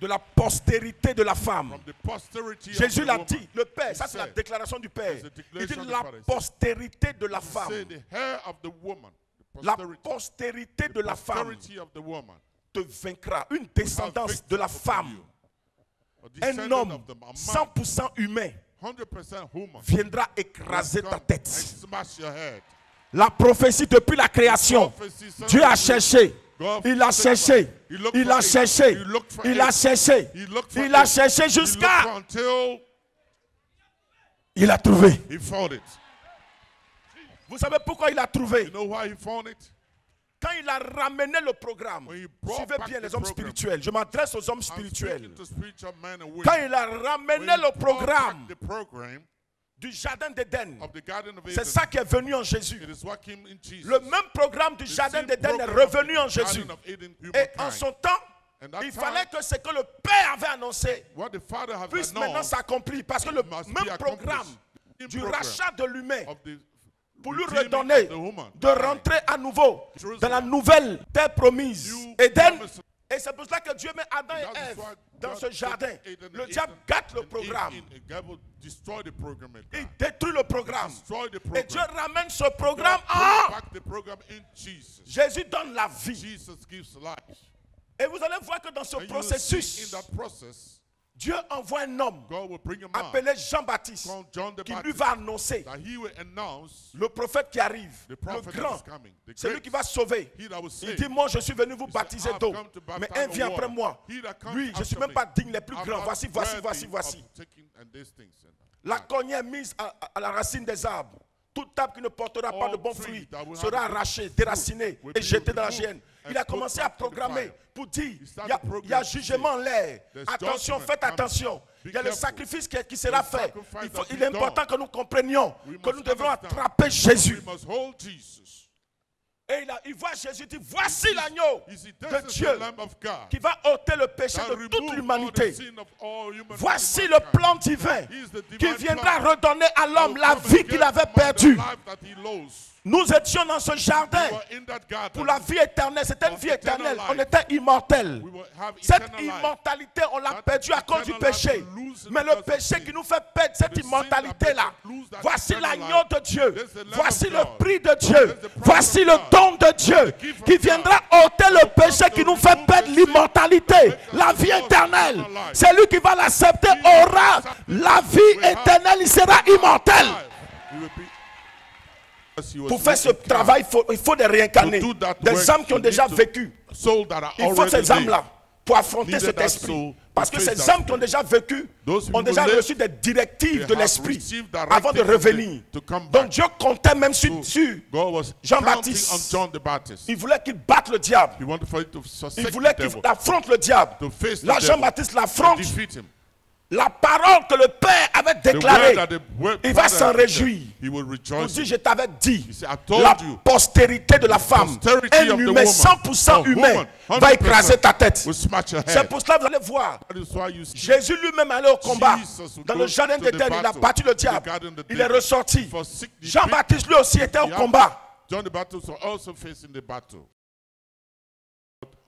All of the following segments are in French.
de la postérité de la femme. from the posterity of Jésus the l'a woman. dit, le Père, ça He c'est la said, déclaration du Père. it's a Il dit declaration of the la Father. He said, postérité de la He femme. said, the hair of the woman, the La posterity, postérité de la femme posterity of the woman, te vaincra. Une descendance de la femme. a Un descendant homme of them, a man, 100% humain 100% human, viendra will écraser come ta and tête. smash your head. La prophétie depuis la création. Prophecy, son Dieu of a the- cherché. God Il a said, cherché. He looked Il for a it. cherché. He looked for Il it. a cherché. He looked for Il a it. cherché He looked jusqu'à. for until Il a trouvé. he found it. Vous savez pourquoi il a trouvé? You know why he found it? Quand il a ramené le programme, When he brought suivez back bien the les hommes program. spirituels. Je m'adresse aux hommes I'm spirituels. speaking to spiritual men and women. Quand il a ramené When he le brought programme back the program du jardin d'Éden, of the Garden of c'est Eden, ça qui est venu en Jésus. it is what came in Jesus. Le même programme du The jardin same d'Éden est program of revenu the en Jésus. Garden of Eden, Et en humankind. son temps, And that il time, fallait que ce que le Père avait annoncé what the Father has puisse maintenant announced s'accomplir. Parce que le must be même accomplished. programme The du program rachat de l'humain of the pour lui redeeming redonner of the woman. de rentrer à nouveau Jerusalem. dans la nouvelle terre promise, You Éden. promise- Et c'est pour ça que Dieu met Adam et That is Ève why dans God ce put jardin. Eden Le and diable Eden gâte le and Eve programme. in, and God will destroy the program at Il God. détruit le programme. Destroy the Et program. Dieu ramène ce programme God en. bring back the program in Jesus. Jésus donne la vie. Jesus gives life. Et vous allez voir que dans ce And you will see processus, in that process, Dieu envoie un homme God will bring a man appelé Jean-Baptiste called John the qui lui Baptist va annoncer that he will announce le prophète qui arrive, the le prophet that grand. is coming. The C'est lui great, qui va sauver. he that will Il save. dit, moi je suis venu vous He said, baptiser "I've d'eau, come to mais baptize un vient of après water. moi. He that comes Lui, je ne suis after même me, pas digne les plus I'm grands. not Voici. worthy of taking and these things." La cognée est mise à la racine des arbres. Toute arbre qui ne portera pas de bons fruits sera arraché, déraciné et jeté dans la géhenne. Il a commencé à programmer pour dire, il y a jugement en l'air. Attention, faites attention. Il y a le sacrifice qui sera fait. Il est important que nous comprenions que nous devons attraper Jésus. We must hold Jesus. Et il voit Jésus dire, voici l'agneau You see, de this is Dieu the Lamb of God qui va ôter le péché that de toute remove all the l'humanité. sin of all human Voici le mankind. plan divin He is the divine qui viendra plan redonner à that l'homme will la come and vie give qu'il avait man the perdue. life that he lost. Nous étions dans ce jardin We were in that garden. pour la vie éternelle. C'était une For vie eternal éternelle. life. On était immortel. We will have Cette eternal life. immortalité, on l'a That perdue à cause du eternal life péché. we lose it Mais le because of péché sin. qui nous fait perdre cette The sin immortalité-là, that makes us lose that voici eternal l'agneau life. de Dieu. This is the Lamb Voici of le God. prix de Dieu. This is the price Voici of le God. don de Dieu The gift qui of viendra God. ôter le péché qui to nous fait remove perdre the sin l'immortalité, that makes la us vie lose éternelle. eternal life. Celui qui va l'accepter aura la vie éternelle. Il sera immortel. We will be- As he was Pour faire ce looking travail, il faut des réincarnés, To do that des work, âmes qui ont you déjà need to- vécu. soul that are Il faut already ces âmes-là lived. pour affronter Needed cet that esprit. soul Parce to que face ces that âmes qui ont déjà vécu Those ont people déjà who reçu des directives they de have l'esprit received avant de directives revenir. to come Donc back. Dieu comptait même sur God was Jean-Baptiste. counting on John the Baptist. Il voulait qu'il batte le diable. He wanted for it to Il forsake voulait the qu'il devil, affronte le diable. to face the Là, devil, Jean-Baptiste and l'affronte. defeat him. La parole que le Père avait The déclarée, word that the word il va Father s'en had réjouir. said, he will Il rejoice. dit, je t'avais dit, He said, I told la you, postérité de la femme, posterity un of the humain woman, 100% a humain, woman, va 100% écraser ta tête. will smash your C'est head. pour cela que vous allez voir. That is why you see Jésus lui-même allait au combat. Jesus will Dans go le jardin to the d'Éden, il a battle, battu le to the diable. garden of Il est Eden. ressorti. Forsake the Jean-Baptiste lui aussi était au Yeah. combat. John the Baptist was also facing the battle.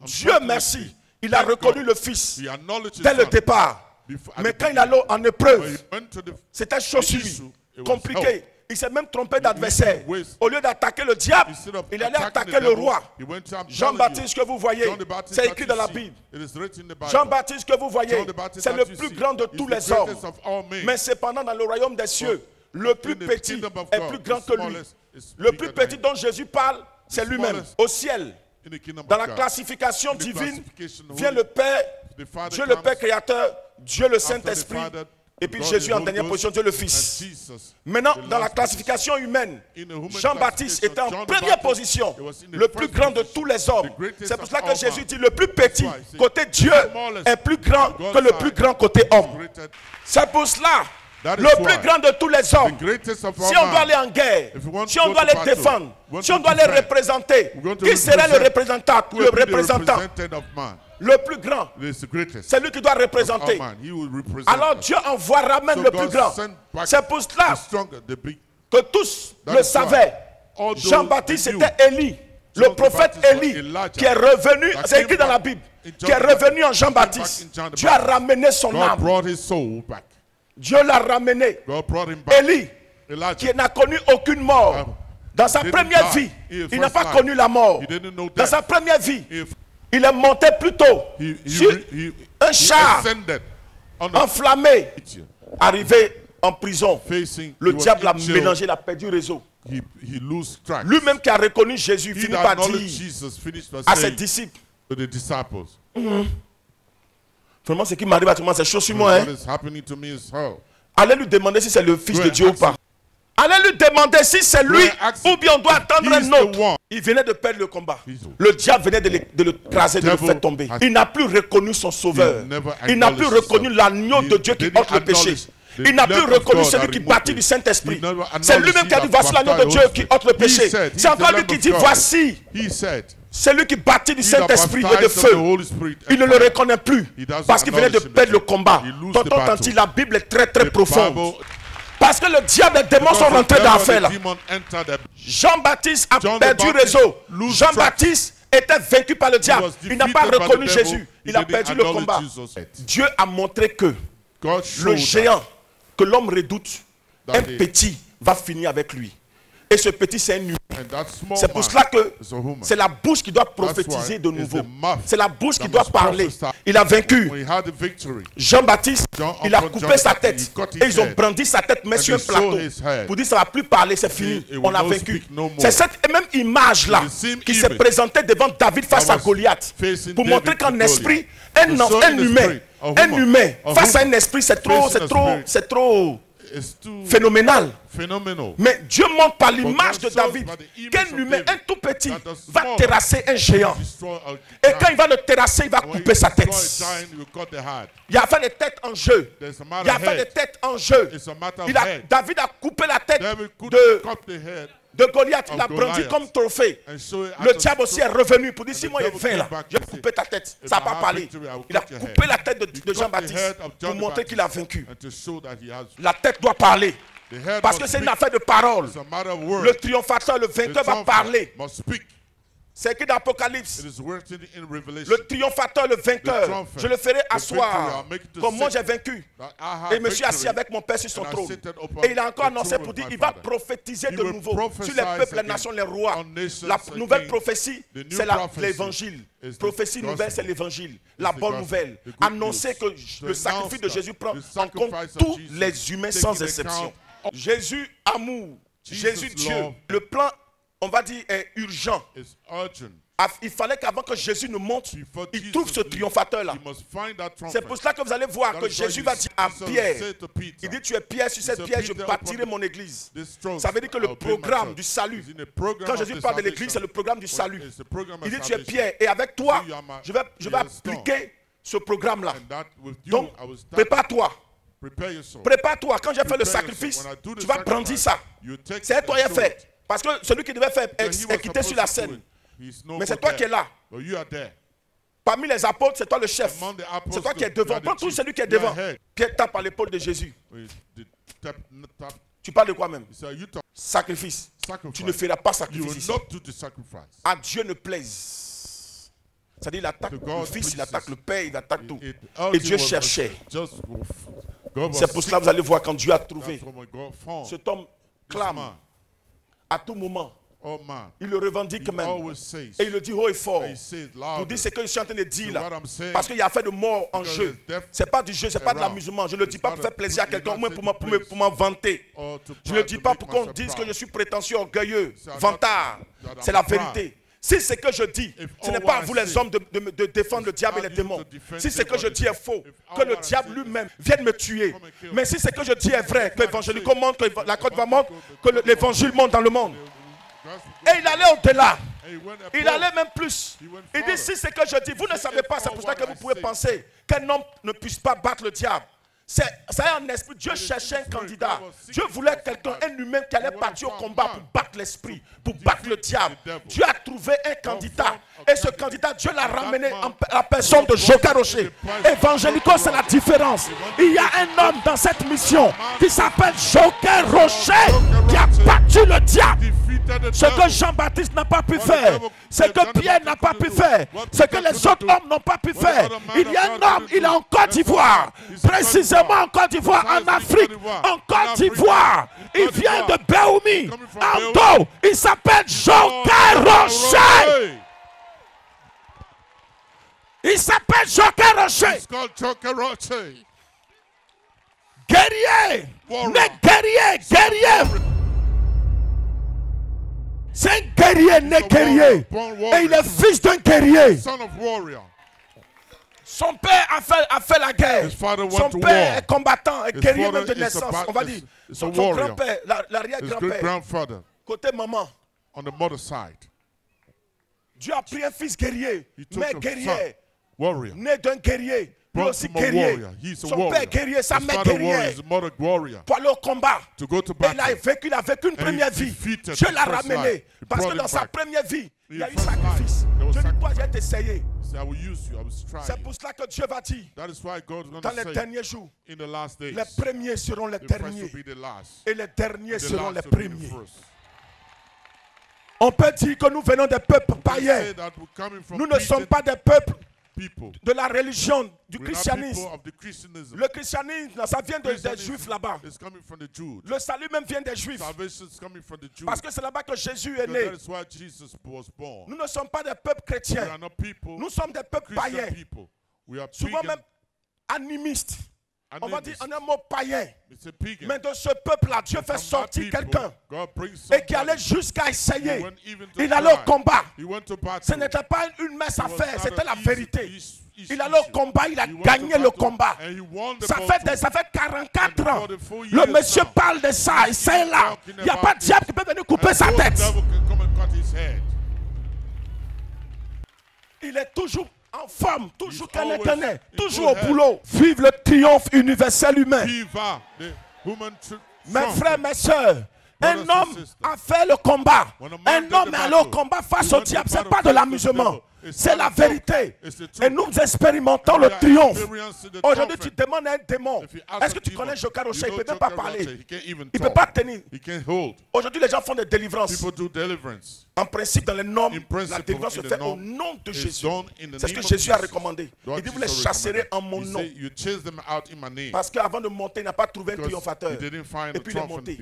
Dieu merci, il a reconnu le Fils He acknowledged his dès le son. départ. Before- at Mais the quand il beginning. allait en When he épreuve, went to the c'était chaud sur lui, issue, it was compliqué. hell. Il s'est même trompé d'adversaire. waste- Au lieu d'attaquer le diable, Instead of il allait attacking attaquer the le devil, roi. he went to, I'm telling Jean-Baptiste you, que vous voyez, John the Baptist c'est that écrit you dans la see, Bible. it is written in the Bible. Jean-Baptiste que vous voyez, John the Baptist c'est that le you plus see grand de is tous the les hommes. greatest of all men. Mais cependant, dans le royaume des cieux, le plus in the petit kingdom of est God, plus grand the que lui. smallest is Le bigger plus than petit him. dont Jésus parle, c'est The lui-même. smallest Au ciel, In the kingdom dans of la God. classification In the divine, classification vient holy, le Père, the Father Dieu le comes, Père créateur, Dieu le after the Saint-Esprit, Father, et puis God, Jésus the en Holy dernière Ghost, position, Dieu le and Fils. Jesus, Maintenant, the dans la last classification humaine, In the human Jean-Baptiste était en classification, John the première Baptist, position, he was in the le plus first grand de position, tous les hommes. the greatest C'est pour of cela que all Jésus men. dit, le plus petit That's why he said, côté Dieu the smallest est plus grand on God's que le side plus grand côté homme. Greater- C'est pour cela, That is le plus why grand de tous les The hommes, greatest of all si on doit men. aller en guerre, If you want si to on go doit to les battle, défendre, want si on to doit les defend, représenter, we're going to qui serait le represent, représentant? who Le will be the représentant, representative of man? le plus grand, He is the greatest c'est lui qui doit of all représenter. man. He will represent Alors us. Dieu envoiera même So le plus God grand. sent back C'est pour cela the stronger, the big. que tous That le is why savaient. all those Jean-Baptiste they knew, était Élie, le John the prophète Baptist was Élie, Elijah qui est revenu, that c'est écrit came dans la back Bible, qui est revenu en Jean-Baptiste. Dieu a ramené son God âme. brought his soul back. Dieu l'a ramené. God brought him back. Élie, Elijah, qui n'a connu aucune mort. Dans sa didn't première die vie, in his il n'a first pas life. connu la mort. He didn't know Dans death. sa première vie, If il est monté plutôt sur un char ascended on the enflammé, arrivé en prison. facing, Le he was diable a in jail. mélangé, il a perdu le réseau. He lose track. Lui-même qui a reconnu Jésus, He finit that par acknowledged dire Jesus finished by à ses saying disciples, to the disciples, vraiment ce qui m'arrive à tout le monde, c'est chaud sur moi. what is happening to me is hell. Allez lui demander si c'est le Fils Go de and Dieu ou ask pas. Allez lui demander si c'est lui and ask him. ou bien on doit attendre He's un the autre. one. Il venait de perdre le combat. He's the- Le diable venait de le craser, de le devil faire tomber. has- Il n'a plus reconnu son sauveur. He never Il n'a plus acknowledged reconnu himself. l'agneau de He Dieu qui didn't ôte le péché. acknowledge the Il n'a plus Lamb of reconnu God celui that qui removed bâtit it. du Saint-Esprit. He never C'est lui-même acknowledged qui a dit he voici that l'agneau de baptized Dieu Holy qui Spirit. ôte le He péché. said, C'est he's encore the lui Lamb qui of dit God. voici He said, celui qui bâtit du he that Saint-Esprit et de baptized of the feu. Holy Spirit Il ne and le fire. reconnaît plus He doesn't parce qu'il venait de acknowledge perdre le him. combat. He lose the Tonton battle. Tanti, la Bible est très très The profonde. Bible- Parce que le diable et les démons sont because the rentrés dans devil, l'affaire the là. demon entered the- Jean-Baptiste a John the perdu Baptist réseau. lose Jean-Baptiste était vaincu par le diable. was Il n'a pas defeated by the reconnu devil. Jésus. He Il a didn't perdu le acknowledge combat. Jesus. Dieu a montré que God le showed géant que l'homme redoute, that un day. petit, va finir avec lui. Et ce petit, c'est un humain. and that small C'est pour man cela que is a woman. c'est la bouche qui doit why prophétiser de it's nouveau. the mouth C'est la bouche qui that doit must parler. prophesy. Il a vaincu. When he had the victory, Jean-Baptiste, John- il a upon coupé John sa the Baptist, tête. he cut his Et ils ont head. brandi sa tête, mais And sur un they saw plateau. his head. Pour dire ça ne va plus parler, c'est fini. He will On a not vaincu. speak no more. C'est cette même image-là The same qui s'est image présentée devant David face that à was Goliath. facing Pour David montrer qu'en to esprit, Goliath. To show in the humain, spirit, a woman, a face à woman un esprit, c'est trop, facing a spirit. c'est trop it's too phénoménal. phenomenal. Mais Dieu montre par l'image de God shows David by the image qu'un of humain, David un tout petit, that the va small terrasser un géant. Destroy a Et giant. quand il va le terrasser, il va When couper you sa tête. destroy a giant, you cut the head. Il y a fait des têtes en jeu. There's a Il matter y a of fait des head. têtes en jeu. It's a matter of head. David a coupé la tête David could de cut the head Goliath. Il of a brandi Goliath. comme trophée. and show it Le as a diable aussi est revenu pour dire And si the moi il devil vint came là, back je vais and said, couper ta tête. "If Ça n'a I pas have parlé. victory, I will Il a cut your coupé head." la tête He de cut the Jean-Baptiste head of John pour the montrer qu'il a Baptist vaincu. and to show that he has La tête doit parler. the head Parce must que c'est une speak. affaire de parole. It's a matter of words. Le triomphateur, le The vainqueur va triumpher parler. must speak. C'est écrit dans l'Apocalypse. It is written in Revelation. Le triomphateur, le The vainqueur, triumpher, je le ferai the victory, asseoir. I'll make it to Comme moi sit. j'ai vaincu. That I have Et je me suis assis victory, avec mon Père sur son and I trône. seated upon Et il a encore the annoncé throne pour of dire my il va Father. prophétiser He de will nouveau sur les prophesy peuples, les again nations, les rois. on nations La nouvelle again. prophétie, The new c'est prophecy l'évangile. is the Prophétie gospel. nouvelle, c'est l'évangile. La the bonne gospel, nouvelle. the good Annoncer news. que le To sacrifice de announce Jésus prend the en compte sacrifice of tous Jesus, les humains taking sans account exception. of- Jésus, amour. Jesus Jésus, Dieu. love. Le plan, on va dire, est urgent. It's urgent. Il fallait qu'avant que Jésus ne monte, Before il Jesus trouve ce leaves, triomphateur-là. he must find that trumpet. C'est pour cela que vous allez voir That que is why Jésus you va dire à see- Pierre, say to Peter, il dit tu es Pierre, sur cette said, pierre je Peter, bâtirai upon mon église. this throne, Ça veut dire que I'll le build my programme church. du salut, It's in the program quand of Jésus the parle de salvation. l'église, c'est le programme du salut. It's the program of Il dit tu es salvation. Pierre et avec toi, See, you are my- je vais you are a stone. appliquer ce programme-là. And that with you, Donc, I will start. prépare-toi. Prepare yourself. Prépare-toi. Quand j'ai fait le Prepare sacrifice, yourself. When I do the tu vas brandir sacrifice, ça. you take C'est it toi and qui as show fait. it. Parce que celui qui devait faire So he est was quitté sur la supposed to do scène. it. He's no Mais c'est more toi there. qui es là. But you are there. Parmi les apôtres, c'est toi le chef. Among the apostles, C'est toi qui es you devant. are the Prends tout chief. celui qui est You are devant. head. Pierre tape à l'épaule de Jésus. The tap. Tu parles de quoi même? So you talk Sacrifice. sacrifice. Tu ne feras pas You sacrifice will ici. not do the sacrifice. À Dieu ne plaise. C'est-à-dire, il attaque To le God Fils, il pleases. attaque le Père, il attaque tout. It- Et Dieu was cherchait. just God was C'est pour cela que vous allez voir quand Dieu a trouvé. That's when God found Cet homme this clame man. à tout moment. Oh man. Il le revendique He même. always says. Et il le dit haut et fort. He says Pour loud. dire ce que je suis en train de dire là. what I'm saying. Parce qu'il y a fait de mort en Because jeu. there's death C'est pas du jeu, c'est pas de around. l'amusement. Je ne le dis pas pour not faire a- plaisir à it's quelqu'un, au not moins to pour please. m'en vanter. Or to Je ne le pride, dis to pas make pour qu'on myself dise que proud. je suis prétentieux, orgueilleux, So I'm vantard. not- that I'm C'est la proud. vérité. Si ce que je dis, If ce n'est all pas à what I vous les say hommes de défendre le diable et les not you démons. to defend Si ce them que or je the dis est devil. faux, If que all le what I diable say lui-même vienne me tuer. come and kill Mais me. si ce que je dis est vrai, que what I l'évangélique say, monte, que la côte va the monter, gospel que l'évangile monte dans le monde. Gospel Et il allait au-delà. And he went Il abroad. allait même plus. He went Il dit, further. si c'est que je dis, vous ne savez pas, c'est pour ça que vous pouvez say. penser qu'un homme ne puisse pas battre le diable. C'est un esprit. Dieu cherchait un candidat. Dieu voulait quelqu'un, un humain qui allait partir au combat pour battre l'esprit, pour battre le diable. Dieu a trouvé un candidat. Et ce candidat, Dieu l'a ramené en la personne de Joker Rocher. Évangélico, c'est la différence. Il y a un homme dans cette mission qui s'appelle Joker Rocher qui a battu le diable. Defeated Ce que Jean-Baptiste n'a pas pu faire, ce que Pierre n'a pas pu faire, ce que les autres hommes n'ont pas pu faire. Il y a un homme, il est en Côte d'Ivoire, précisément en Côte d'Ivoire, en Afrique, en Côte d'Ivoire. Il vient de Béoumi, en dos. Il s'appelle Joker Rocher. Il s'appelle Joker Rocher. Guerrier, mais guerrier. C'est un guerrier né guerrier. Et il est fils d'un guerrier. Son père a fait la guerre. Son père est combattant, est guerrier même de naissance. On va dire. Son grand-père, l'arrière-grand-père. Côté maman. Dieu a pris un fils guerrier, mais guerrier. Né d'un guerrier. Lui aussi guerrier. Son père guerrier, sa mère guerrière. Pour aller au combat. Et il a vécu une première vie. Dieu l'a ramené. Parce que dans sa première vie, il y a eu sacrifice. Dieu dit, toi, je vais t'essayer. C'est pour cela que Dieu va dire, dans les derniers jours, les premiers seront les derniers. Et les derniers seront les premiers. On peut dire que nous venons des peuples païens. Nous ne sommes pas des peuples de la religion, du christianisme. Le christianisme, ça vient des juifs là-bas. Le salut même vient des juifs. Parce que c'est là-bas que Jésus est né. Nous ne sommes pas des peuples chrétiens. Nous sommes des peuples païens. Souvent même animistes. On va dire en un mot païen. Mais de ce peuple-là, Dieu fait sortir quelqu'un et qui allait jusqu'à essayer. Il allait au combat. Ce n'était pas une mince affaire, c'était la vérité. Il allait au combat, il a gagné le combat. Ça fait 44 ans. Le monsieur parle de ça, et c'est là. Il n'y a pas de diable qui peut venir couper sa tête. Il est toujours en forme, toujours canétané, toujours au boulot. Vive le triomphe universel humain. Mes frères, mes soeurs, un homme a fait le combat. Un homme est allé au combat face au diable. Ce n'est pas de l'amusement. C'est la vérité. Et nous expérimentons le triomphe. Aujourd'hui, tu demandes à un démon. Est-ce que tu connais Joker Rocher? Il ne peut même pas parler. Il ne peut pas tenir. Aujourd'hui, les gens font des délivrances. En principe, dans les normes, la délivrance se fait au nom de Jésus. C'est ce que Jésus a recommandé. Il dit, vous les chasserez en mon nom. Parce qu'avant de monter, il n'a pas trouvé un triomphateur. Et puis il est monté.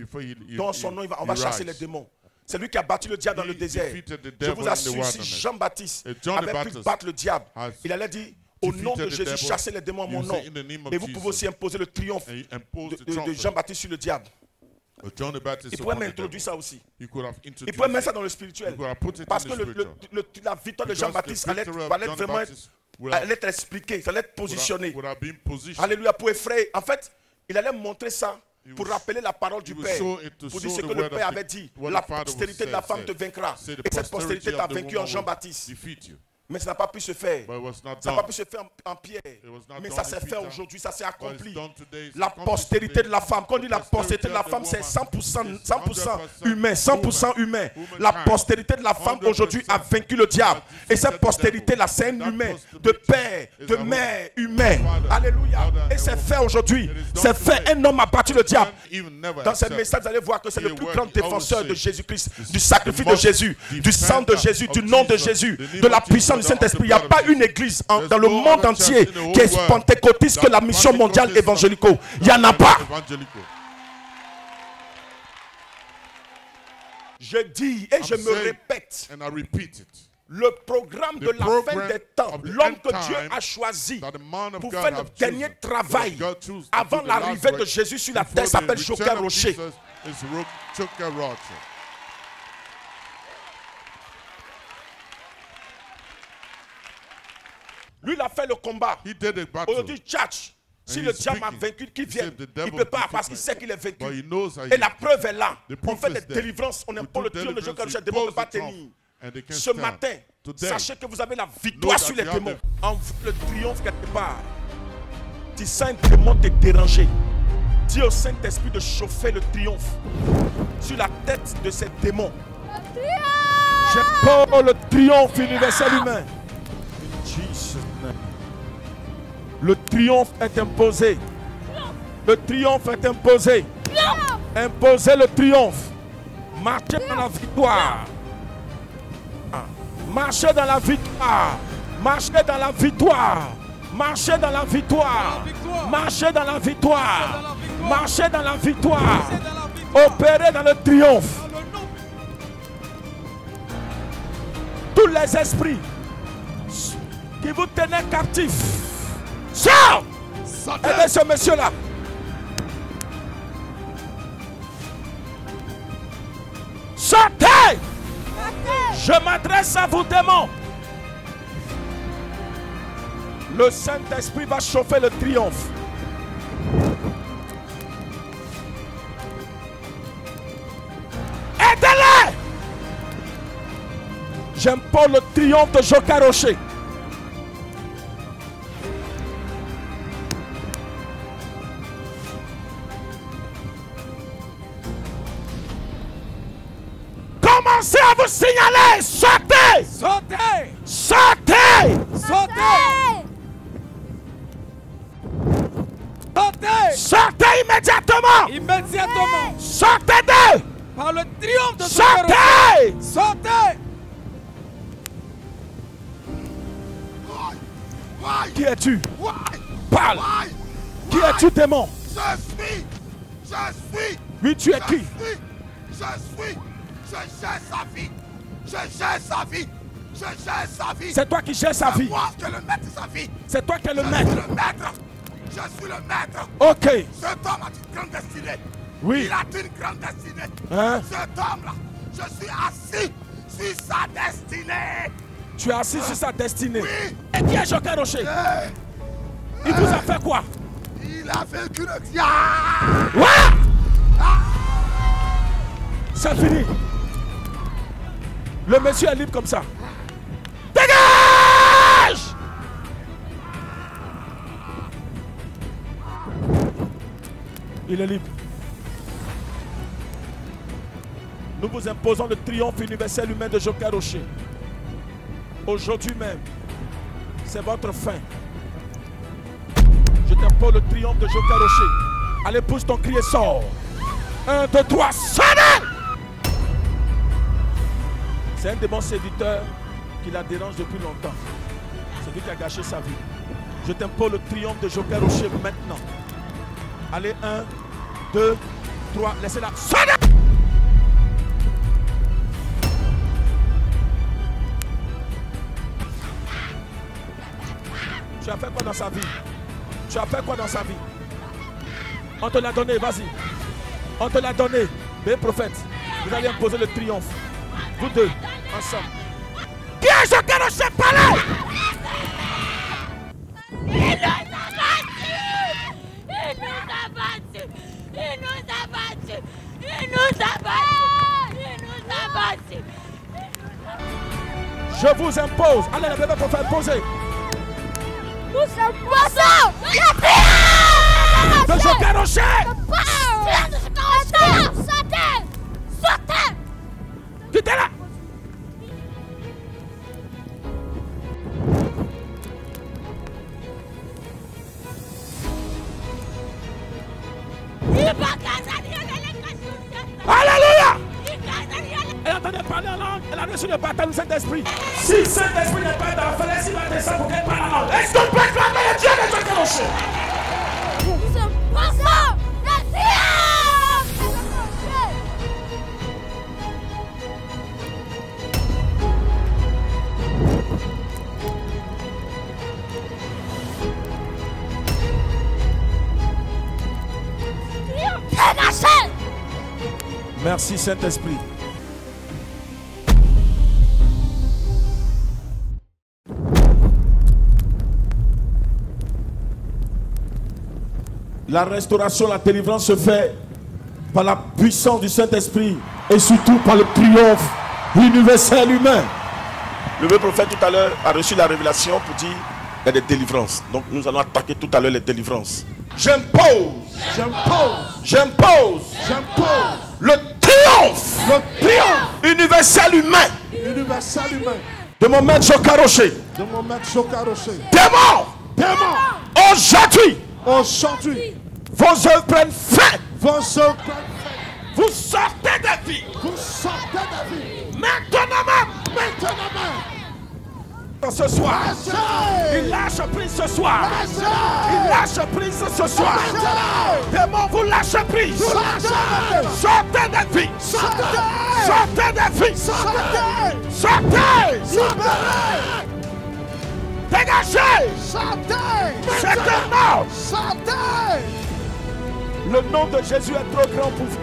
Dans son nom, on va chasser les démons. C'est lui qui a battu le diable dans le désert. Je vous assure, si Jean-Baptiste avait pu battre le diable, il allait dire, au nom de Jésus, chassez les démons à mon nom. Mais vous pouvez aussi imposer le triomphe de Jean-Baptiste sur le diable. Il pourrait m'introduire ça aussi. Il pourrait mettre ça dans le spirituel. Parce que la victoire de Jean-Baptiste allait vraiment être expliquée, ça allait être positionné. Alléluia, pour effrayer. En fait, il allait montrer ça pour rappeler la parole du Père, pour dire ce que le Père avait dit. La postérité de la femme te vaincra. Et cette postérité t'a vaincu en Jean-Baptiste. Mais ça n'a pas pu se faire. Ça n'a pas pu se faire en Pierre. Mais ça s'est fait aujourd'hui, ça s'est accompli. La postérité de la femme. Quand on dit la postérité de la femme, c'est 100% humain. 100% humain. La postérité de la femme aujourd'hui a vaincu le diable. Et cette postérité-là, c'est un humain, de père, de mère, humain. Alléluia. Et c'est fait aujourd'hui. C'est fait. Un homme a battu le diable. Dans ce message, vous allez voir que c'est le plus grand défenseur de Jésus-Christ, du sacrifice de Jésus, du sang de Jésus, du nom de Jésus, de la puissance du Saint-Esprit. Il n'y a pas une église dans le monde entier qui est pentecôtiste que la mission mondiale évangélico. Il n'y en a pas. Je dis et je me répète. Le programme de la fin des temps, l'homme que Dieu a choisi pour faire le dernier travail avant l'arrivée de Jésus sur la terre s'appelle Joker Rocher. Lui, il a fait le combat. Aujourd'hui, tchatch. Si le diable a vaincu, qu'il vienne. Il ne peut pas parce qu'il sait qu'il est vaincu. Et la preuve est là. On fait des délivrances. On impose le triomphe de Joker Rocher. Les démons ne peuvent pas tenir. Ce matin, sachez que vous avez la victoire sur les démons. En vous, le triomphe quelque part. Tu sens un démon te déranger. Dis au Saint-Esprit de chauffer le triomphe sur la tête de ces démons. Je porte le triomphe universel humain. Le triomphe est imposé. Le triomphe est imposé. Imposez le triomphe. Marchez dans la victoire. Marchez dans la victoire. Marchez dans la victoire. Marchez dans la victoire. Marchez dans la victoire. Marchez dans la victoire. Opérez dans le triomphe. Tous les esprits qui vous tenaient captifs, sortent. Aidez ce monsieur-là. Sortez. Je m'adresse à vous, démons. Le Saint-Esprit va chauffer le triomphe. Aidez-les. J'impose le triomphe de Joka Rocher. Commencez à vous signaler. Sortez. Sortez. Sortez. Sortez. Sortez. Sortez immédiatement. Immédiatement. Sortez d'eux. Par le triomphe de Sortez. Sortez. Qui es-tu? Parle. Qui es-tu, démon? Je suis. Oui, tu es qui? Je gère sa vie. Je gère sa vie. Je gère sa vie. C'est toi qui gères sa vie. C'est moi qui le maître de sa vie. C'est toi qui es le Je maître. suis le maître. Je suis le maître. Ok. Cet homme a une grande destinée. Oui. Il a une grande destinée. Hein? Cet homme-là, je suis assis sur sa destinée. Tu es assis sur sa destinée. Oui. Et qui est Joka Rocher? Il vous a fait quoi? Il a vécu le Ouais. C'est fini. Le monsieur est libre comme ça. Dégage! Il est libre. Nous vous imposons le triomphe universel humain de Joka Rocher. Aujourd'hui même, c'est votre fin. Je t'impose le triomphe de Joka Rocher. Allez, pousse ton cri et sors. 1, 2, 3, sonnez! C'est un démon séducteur qui la dérange depuis longtemps. C'est lui qui a gâché sa vie. Je t'impose le triomphe de Joka Rocher maintenant. Allez, 1, 2, 3, laissez-la. Sonnez! Tu as fait quoi dans sa vie? Tu as fait quoi dans sa vie? On te l'a donné, vas-y. On te l'a donné. Mais prophète, vous allez imposer le triomphe. Vous deux, ensemble. Qui est Joka Rocher? Parlez! Il nous a battus! Il nous a battus! Il nous a battus! Il nous a battus! Il nous a battus! Je vous impose. Allez, la bébé prophète, posez. Nous sommes poissons! La pierre! De Joka Rocher! Sortez! Sortez! Tu étais là! Alléluia! Elle entendait parler en langue, elle a reçu le baptême du Saint-Esprit. Si le Saint-Esprit n'est pas dans la falaise, il va descendre pour qu'elle parle en langue. Est-ce qu'on peut acclamer le Dieu de Joka Rocher? Nous sommes poissons! La pierre! Merci Saint-Esprit. La restauration, la délivrance se fait par la puissance du Saint-Esprit et surtout par le triomphe universel humain. Le vrai prophète tout à l'heure a reçu la révélation pour dire il y a des délivrances. Donc nous allons attaquer tout à l'heure les délivrances. J'impose le triomphe universel humain de mon maître Joka Rocher. Démon, aujourd'hui, vos œuvres prennent fin. Vous sortez des vies. Vous sortez de vie. Maintenant même. Maintenant même. Ce soir. Lâchez. Il lâche prise ce soir. Lâchez. Il lâche prise ce soir. Lâchez. Démon, vous lâchez prise. Vous lâchez. Sortez des vies. Sortez. Sortez des vies. Sortez. Sortez. Libérez. Dégagez. Sortez. C'est un mort. Sortez. Le nom de Jésus est trop grand pour vous.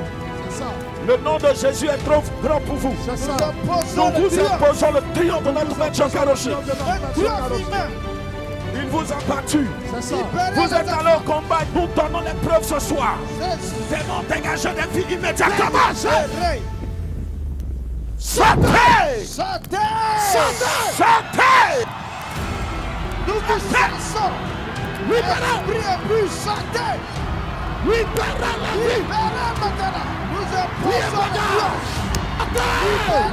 C'est ça. Le nom de Jésus est trop grand pour vous. C'est ça. Nous vous imposons le triomphe de notre maître Jean Caroché. Il vous a battu. C'est ça. Vous êtes allé au combat. Nous donnons l'épreuve ce soir. Démon, dégagez des vies immédiatement. Sortez. Sortez. Sortez. Nous vous chassons. L'esprit est plus. Sortez. Libérez la vie. Libérez maintenant. Nous imposons le triomphe.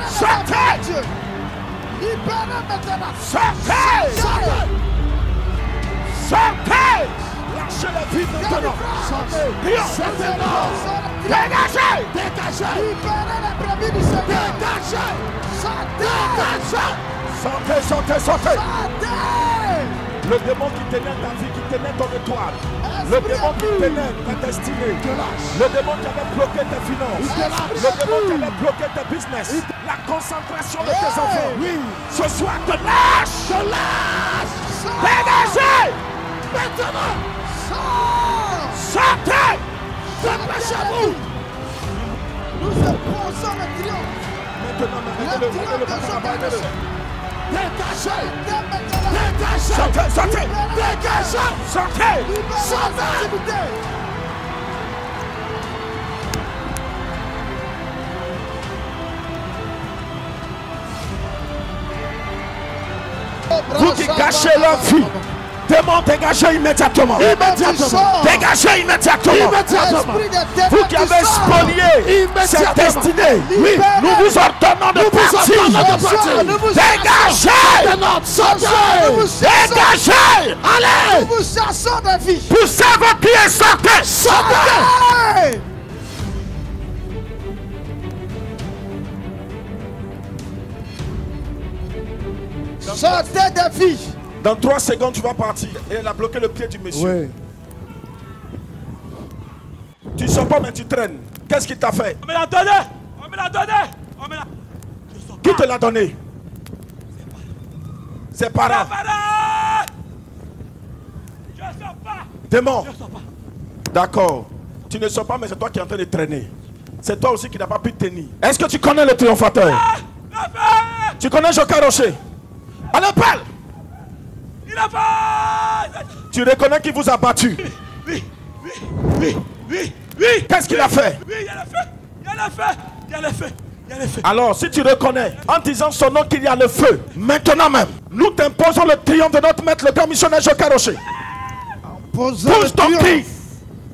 Sortez. Libérez maintenant. Sortez. Sortez. Lâchez la vie maintenant. Sortez. Dégagez. Dégagez. Libérez la brebis du Seigneur. Dégagez. Sortez. Sortez, sortez, sortez. Sortez. Le démon qui tenait ta vie, qui tenait ton étoile. Le démon qui tenait ta destinée. Le démon qui avait bloqué tes finances. Le démon qui avait bloqué tes business. La concentration de tes enfants. Ce soir, te lâche. Te lâche. Dégagez. Maintenant. Sortez. Dépêchez-vous. Nous imposons le triomphe. Maintenant, Le triomphe de son Dieu. Dégagez. Dégagez. Sortez, sortez. Dégagez. Sortez. Sortez. Vous qui cachez leur vie, démon, dégagez immédiatement. Dégagez immédiatement. Vous qui avez spolié cette destinée, nous vous ordonnons de partir. Dégagez. Dégagez. Allez. Nous vous chassons de vie. Poussez vos pieds et sortez. Sortez. Sortez de vie. Dans 3 secondes, tu vas partir. Et elle a bloqué le pied du monsieur. Tu ne sors pas, mais tu traînes. Qu'est-ce qu'il t'a fait? On me l'a donné. On me l'a donné. On me l'a... Qui te l'a donné? Ses parents. Je ne sors pas. Démon. Je ne sors pas. D'accord. Tu ne sors pas, mais c'est toi qui es en train de traîner. C'est toi aussi qui n'as pas pu tenir. Est-ce que tu connais le triomphateur? Tu connais Joker Rocher? Allez, parle. Il a pas. Tu reconnais qu'il vous a battu? Oui. Qu'est-ce qu'il a fait? Oui, il a fait. Il a fait. Il a fait. Il a fait. Alors, si tu reconnais en disant son nom qu'il y a le feu, maintenant même, nous t'imposons le triomphe de notre maître, le grand missionnaire Joker Rocher. Pousse ton pied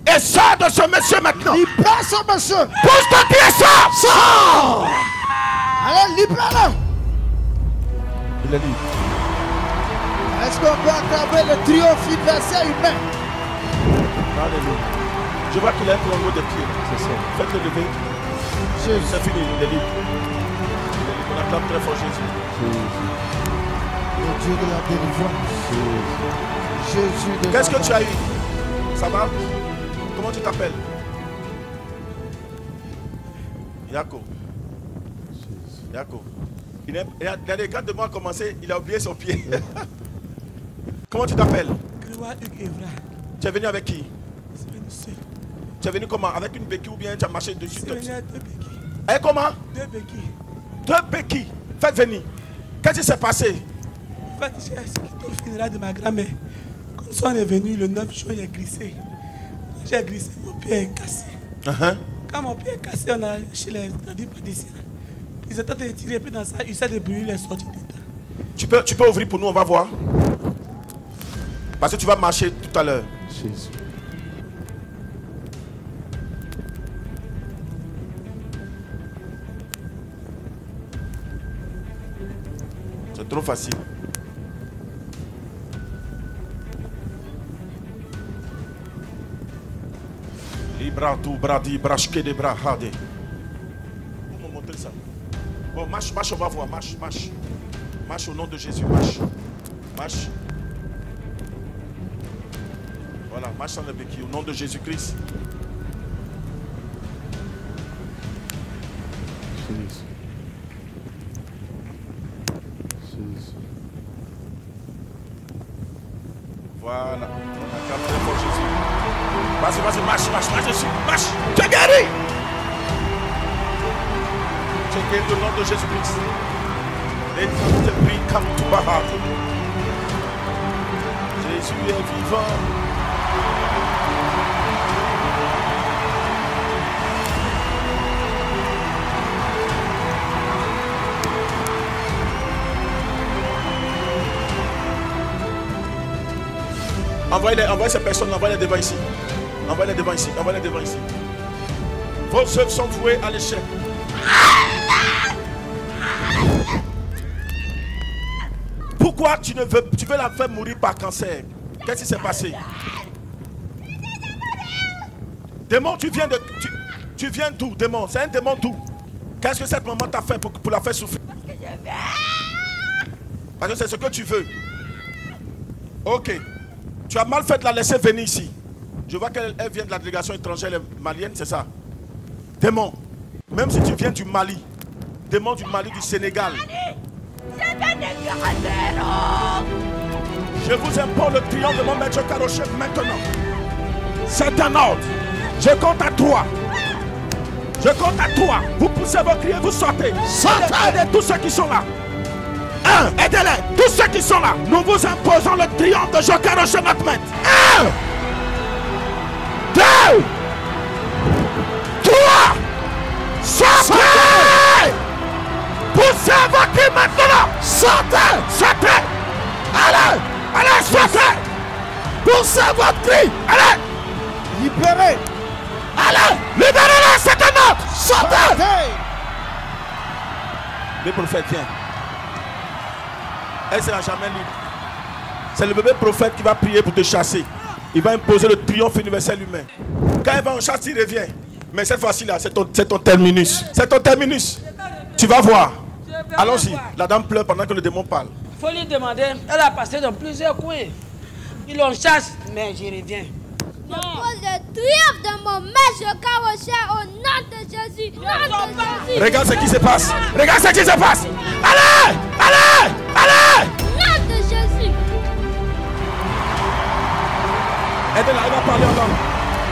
et sors de ce monsieur maintenant. Libère ce monsieur. Pousse ton pied et sors. Sors. Allez, libère-le. Il est libre. Est-ce qu'on peut acclamer le triomphe universel humain? Alléluia. Je vois qu'il est un peu en haut des pieds. C'est ça. Faites-le lever. C'est fini, il est libre. On acclame très fort Jésus. Le Dieu de la délivrance. Jésus de Qu'est-ce que tu as eu? Ça va? Comment tu t'appelles? Yako. Yako. Il a quand de moi commencé, il a oublié son pied. Comment tu t'appelles? Tu es venu avec qui? Tu es venu comment? Avec une béquille ou bien tu as marché dessus? Et comment? 2 béquilles. 2 béquilles. Faites venir. Qu'est-ce qui s'est passé? En fait, j'ai assisté au funérail de ma grand-mère. Comme ça, on est venu le 9 juin, j'ai glissé. J'ai glissé, mon pied est cassé. Quand mon pied est cassé, on a chez les praticiens. Ils étaient en train de tirer, puis dans ça, ils essaient de brûler les sorties dedans. Tu peux ouvrir pour nous, on va voir. Parce que tu vas marcher tout à l'heure. Jésus. C'est trop facile. Libra tu bradi brashke de brahade. appelle ça? Bon, marche, on va voir. Marche. Marche au nom de Jésus, marche. Voilà, marche sans le béquille, au nom de Jésus-Christ. Voilà. Vas-y, marche dessus, marche. Tu es guéri. Tu es guéri au nom de Jésus-Christ. Les te prient comme tout bas. Jésus est vivant. Envoyez ces personnes, envoyez-les devant ici. Envoyez-les devant ici. Vos œuvres sont vouées à l'échec. Pourquoi tu veux la faire mourir par cancer? Qu'est-ce qui s'est passé? Démon, tu viens d'où, démon? C'est un démon d'où? Qu'est-ce que cette maman t'a fait pour la faire souffrir? Parce que c'est ce que tu veux. Ok. Tu as mal fait de la laisser venir ici. Je vois qu'elle vient de la délégation étrangère malienne, c'est ça? Démon, même si tu viens du Mali, démon du Mali, du Sénégal, je vous impose le triomphe de mon maître Karoche maintenant. C'est un ordre. Je compte à 3. Vous poussez vos cris et vous sortez. Aidez tous ceux qui sont là. 1, aidez-les. Tous ceux qui sont là. Nous vous imposons le triomphe de Jokaroche notre maître. 1, 2, 3. Sortez. Poussez vos cris maintenant. Sortez. Allez, sortez. Poussez votre cri. Allez. Libérez. Allez, libérez-les, c'est un autre. Sortez. Le prophète vient. Elle sera jamais libre. C'est le bébé prophète qui va prier pour te chasser. Il va imposer le triomphe universel humain. Quand il va en chasse, il revient. Mais cette fois-ci là, c'est ton terminus. C'est ton terminus. Tu vas voir. Allons-y. La dame pleure pendant que le démon parle. Il faut lui demander. Elle a passé dans plusieurs coins. Ils l'ont chasse, mais j'y reviens. Je pose le triomphe de mon maître Karoche au nom de Jésus. Regarde ce qui se passe. Allez. Nom de Jésus. Aidez-la, elle va parler en langue.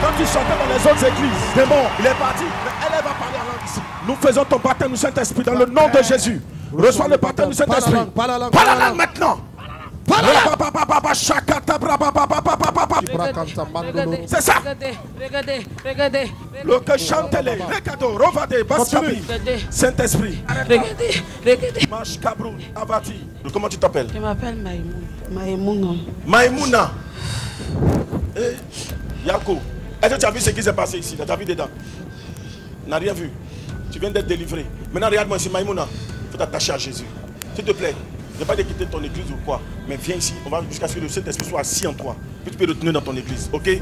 Quand tu chantais dans les autres églises, démon, il est parti. Mais elle va parler en langue ici. Nous faisons ton baptême du Saint-Esprit dans le nom de Jésus. Reçois le baptême du Saint-Esprit. Parle la langue maintenant. C'est ça. Regardez. Le que chante-les. Recado, Rovade, Baskabi. Saint-Esprit. Regardez. Mash Kabrou, Avati. Comment tu t'appelles? Je m'appelle Maïmouna. Maïmouna. Yako. Est-ce que tu as vu ce qui s'est passé ici? Tu as vu dedans? N'a rien vu. Tu viens d'être délivré. Maintenant, regarde-moi ici, Maïmouna. Il faut t'attacher à Jésus. S'il te plaît. Je ne vais pas te quitter ton église ou quoi. Mais viens ici. On va jusqu'à ce que le Saint-Esprit soit assis en toi. Puis tu peux le tenir dans ton église. Ok? Le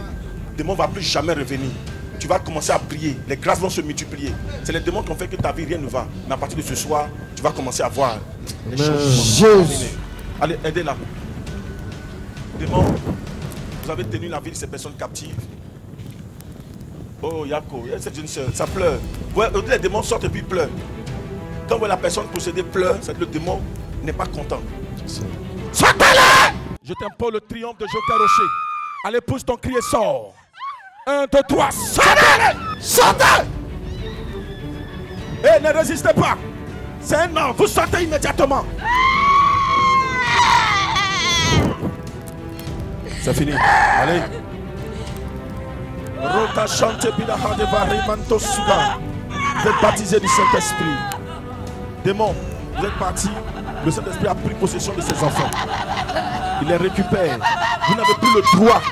démon ne va plus jamais revenir. Tu vas commencer à prier. Les grâces vont se multiplier. C'est les démons qui ont fait que ta vie, rien ne va. Mais à partir de ce soir, tu vas commencer à voir les changements. Allez, aidez-la. Démon, vous avez tenu la vie de ces personnes captives. Oh, Yako, cette jeune soeur, ça pleure. Ouais, les démons sortent et puis pleurent. Quand vous voyez la personne possédée pleure, c'est que le démon n'est pas content. Sortez-les! Je t'impose le triomphe de Jokaroche. Allez, pousse ton cri et sors. 1, 2, 3, sortez! Eh, ne résistez pas. C'est un an, vous sortez immédiatement. C'est fini. Allez. Rota chante bilaha de varimanto suga. Vous êtes baptisés du Saint-Esprit. Démon, vous êtes partis. Le Saint-Esprit a pris possession de ses enfants. Il les récupère. Vous n'avez plus le droit